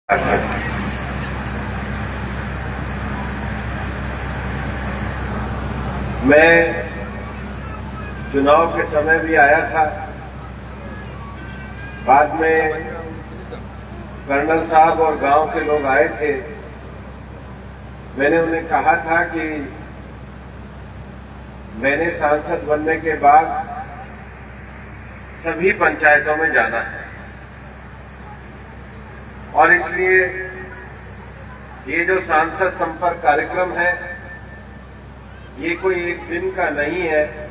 मैं चुनाव के समय भी आया था। बाद में कर्नल साहब और गांव के लोग आए थे। मैंने उन्हें कहा था कि मैंने सांसद बनने के बाद सभी पंचायतों में जाना है और इसलिए ये जो सांसद संपर्क कार्यक्रम है ये कोई एक दिन का नहीं है,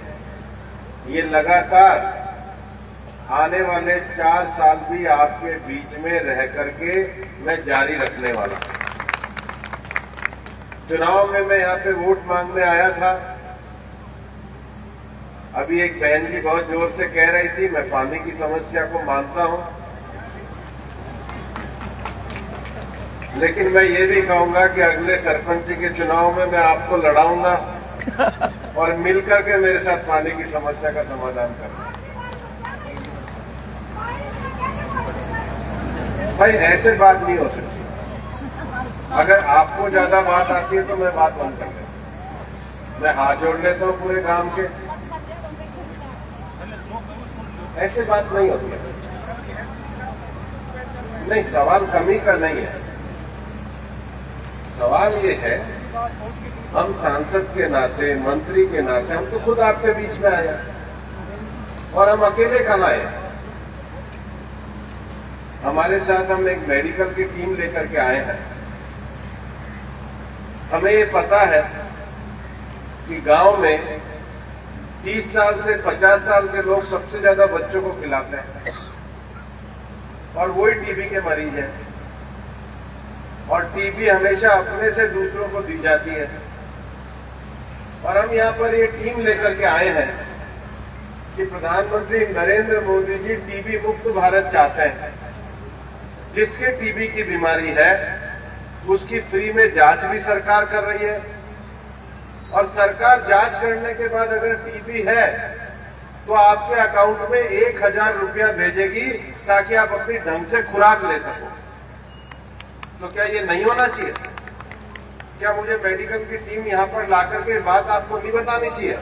ये लगातार आने वाले 4 साल भी आपके बीच में रह करके मैं जारी रखने वाला हूं। चुनाव में मैं यहां पे वोट मांगने आया था। अभी एक बहन जी बहुत जोर से कह रही थी, मैं पानी की समस्या को मानता हूं, लेकिन मैं ये भी कहूंगा कि अगले सरपंच के चुनाव में मैं आपको लड़ाऊंगा और मिलकर के मेरे साथ पानी की समस्या का समाधान करना। भाई ऐसे बात नहीं हो सकती। अगर आपको ज्यादा बात आती है तो मैं बात बंद कर लेता हूं, मैं हाथ जोड़ लेता हूं पूरे गांव के। ऐसे बात नहीं होती है। नहीं, सवाल कमी का नहीं है। सवाल ये है, हम सांसद के नाते, मंत्री के नाते, हम तो खुद आपके बीच में आए और हम अकेले कहाँ आए। हमारे साथ हम एक मेडिकल की टीम लेकर के आए हैं। हमें ये पता है कि गांव में 30 साल से 50 साल के लोग सबसे ज्यादा बच्चों को खिलाते हैं और वही टीबी के मरीज हैं, और टीबी हमेशा अपने से दूसरों को दी जाती है। और हम यहां पर ये टीम लेकर के आए हैं कि प्रधानमंत्री नरेंद्र मोदी जी टीबी मुक्त भारत चाहते हैं। जिसके टीबी की बीमारी है उसकी फ्री में जांच भी सरकार कर रही है, और सरकार जांच करने के बाद अगर टीबी है तो आपके अकाउंट में 1000 रुपया भेजेगी ताकि आप अपनी ढंग से खुराक ले सको। तो क्या ये नहीं होना चाहिए? क्या मुझे मेडिकल की टीम यहां पर लाकर के बात आपको नहीं बतानी चाहिए?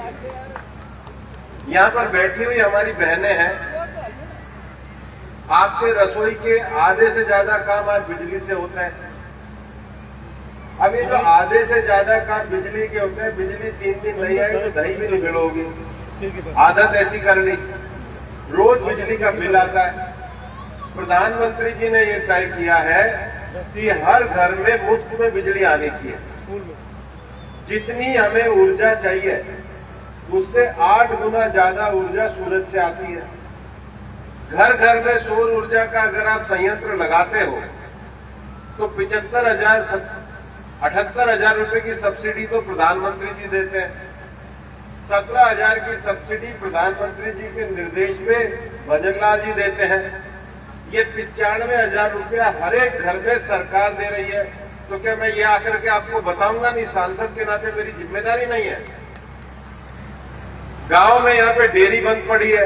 यहां पर बैठी हुई हमारी बहनें हैं, आपके रसोई के आधे से ज्यादा काम आज बिजली से होते हैं। अब ये जो आधे से ज्यादा काम बिजली के होते हैं, बिजली 3 दिन नहीं आई तो दही भी नहीं भिड़ोगी। आदत ऐसी कर ली, रोज बिजली का बिल आता है। प्रधानमंत्री जी ने ये तय किया है कि हर घर में मुफ्त में बिजली आनी चाहिए। जितनी हमें ऊर्जा चाहिए उससे 8 गुना ज्यादा ऊर्जा सूरज से आती है। घर घर में सौर ऊर्जा का अगर आप संयंत्र लगाते हो तो 78,000 रुपए की सब्सिडी तो प्रधानमंत्री जी देते हैं। 17,000 की सब्सिडी प्रधानमंत्री जी के निर्देश पे भजनलाल जी देते हैं। ये 95,000 रुपया हर एक घर में सरकार दे रही है। तो क्या मैं ये आकर के आपको बताऊंगा नहीं? सांसद के नाते मेरी जिम्मेदारी नहीं है? गांव में यहाँ पे डेयरी बंद पड़ी है,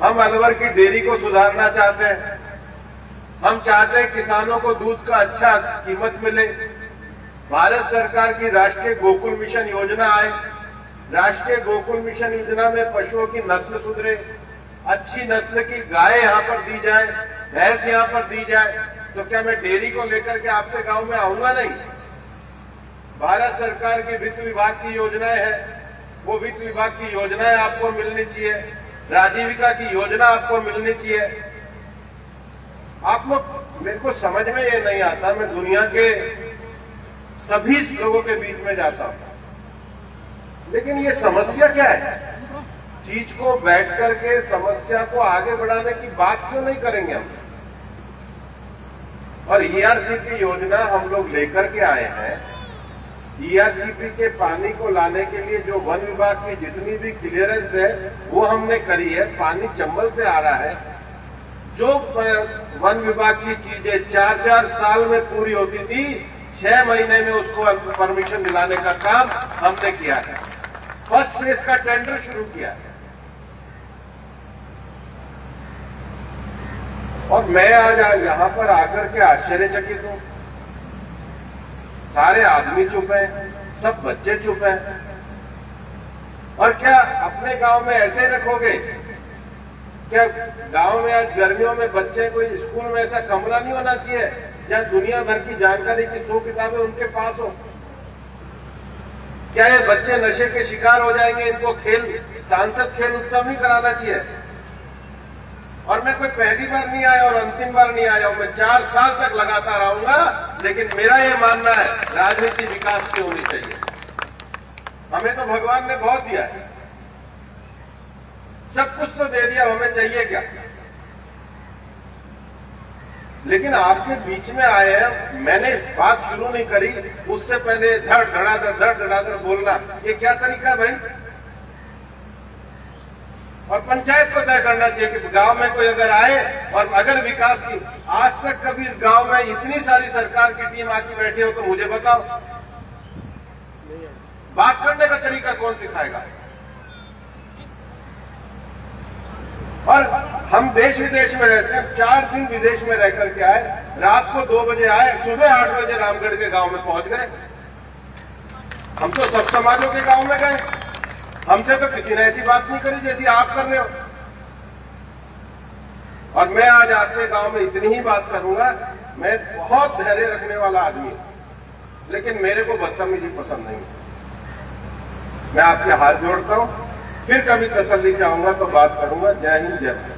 हम अलवर की डेयरी को सुधारना चाहते हैं। हम चाहते हैं किसानों को दूध का अच्छा कीमत मिले। भारत सरकार की राष्ट्रीय गोकुल मिशन योजना आए। राष्ट्रीय गोकुल मिशन योजना में पशुओं की नस्ल सुधरे, अच्छी नस्ल की गाय यहां पर दी जाए, भैंस यहां पर दी जाए। तो क्या मैं डेयरी को लेकर के आपके गांव में आऊंगा नहीं? भारत सरकार की वित्त विभाग की योजनाएं हैं, वो वित्त विभाग की योजनाएं आपको मिलनी चाहिए। राजीविका की योजना आपको मिलनी चाहिए। आप लोग, मेरे को समझ में ये नहीं आता, मैं दुनिया के सभी लोगों के बीच में जाता हूं, लेकिन ये समस्या क्या है? चीज को बैठ करके समस्या को आगे बढ़ाने की बात क्यों नहीं करेंगे हम? और ईआरसीपी योजना हम लोग लेकर के आए हैं। ईआरसीपी के पानी को लाने के लिए जो वन विभाग की जितनी भी क्लियरेंस है वो हमने करी है। पानी चंबल से आ रहा है। जो वन विभाग की चीजें 4-4 साल में पूरी होती थी, 6 महीने में उसको परमिशन दिलाने का काम हमने किया है। फर्स्ट फेज का टेंडर शुरू किया है। और मैं आज यहां पर आकर के आश्चर्यचकित हूं। सारे आदमी चुप हैं, सब बच्चे चुप हैं। और क्या अपने गांव में ऐसे रखोगे? क्या गांव में आज गर्मियों में बच्चे, कोई स्कूल में ऐसा कमरा नहीं होना चाहिए जहां दुनिया भर की जानकारी की 100 किताबें उनके पास हो? क्या ये बच्चे नशे के शिकार हो जाएंगे? इनको सांसद खेल उत्सव नहीं कराना चाहिए? और मैं कोई पहली बार नहीं आया और अंतिम बार नहीं आया हूं, मैं 4 साल तक लगातार आऊंगा। लेकिन मेरा ये मानना है, राजनीति विकास की होनी चाहिए। हमें तो भगवान ने बहुत दिया है, सब कुछ तो दे दिया, हमें चाहिए क्या? लेकिन आपके बीच में आए हैं, मैंने बात शुरू नहीं करी, उससे पहले धड़ धड़ाधड़ बोलना, ये क्या तरीका भाई? और पंचायत को तय करना चाहिए कि गांव में कोई अगर आए और अगर विकास की, आज तक कभी इस गांव में इतनी सारी सरकार की टीम आके बैठी हो तो मुझे बताओ, बात करने का तरीका कौन सिखाएगा? और हम देश विदेश में रहते हैं, 4 दिन विदेश में रह करके आए, रात को 2 बजे आए, सुबह 8 बजे रामगढ़ के गांव में पहुंच गए। हम तो सब समाजों के गांव में गए, हमसे तो किसी ने ऐसी बात नहीं करी जैसी आप कर रहे हो। और मैं आज आपके गांव में इतनी ही बात करूंगा, मैं बहुत धैर्य रखने वाला आदमी हूं, लेकिन मेरे को बदतमीजी पसंद नहीं। मैं आपके हाथ जोड़ता हूं, फिर कभी तसल्ली से आऊंगा तो बात करूंगा। जय हिंद, जय भारत।